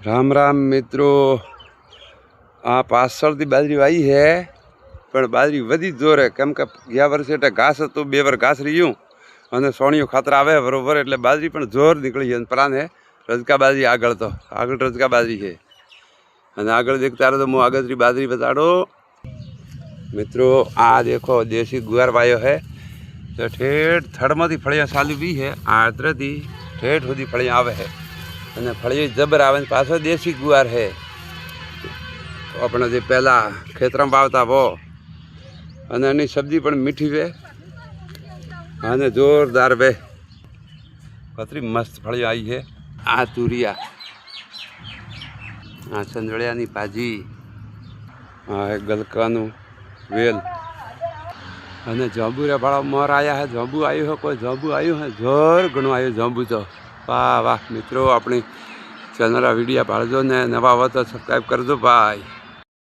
राम राम मित्रों। आ पाछळथी बाजरी वाई है पण बाजरी वधी जोर है केम के गया वर्षे घास तो 2 वर घास रह्यू अने सोणियो खातर आवे बरोबर एटले बाजरी पण जोर निकली है। प्राण है रजका बाजरी आगळ तो आगळ रजका बाजरी है अने आगळ देखता रहो तो मु आगळनी बाजरी बताडो मित्रों। आ देखो देसी गुवार वायो है तो ठेठ थड़मांथी फळियां चालू भी है। आ अतरेथी ठेठ सुधी फळियां आवे है अने फळियां जबर आवे। पाछो देसी गुवार है तो अपने जे पहला खेतर में वावता वो अने एनी सब्जी पण मीठी वे अने जोरदार वे। कतरी मस्त फळियां आई है। आ तुरिया आ संजोळियानी भाजी आ गलकानु वेल अने जांबूरा भाड़ा मोर आया है। जांबू आयो है कोई जांबू आयो है जोर घणो आयो जांबू तो वाह वाह। मित्रों अपनी चैनल वीडियो भाड़जो ने नवा हो तो सब्सक्राइब कर दो भाई।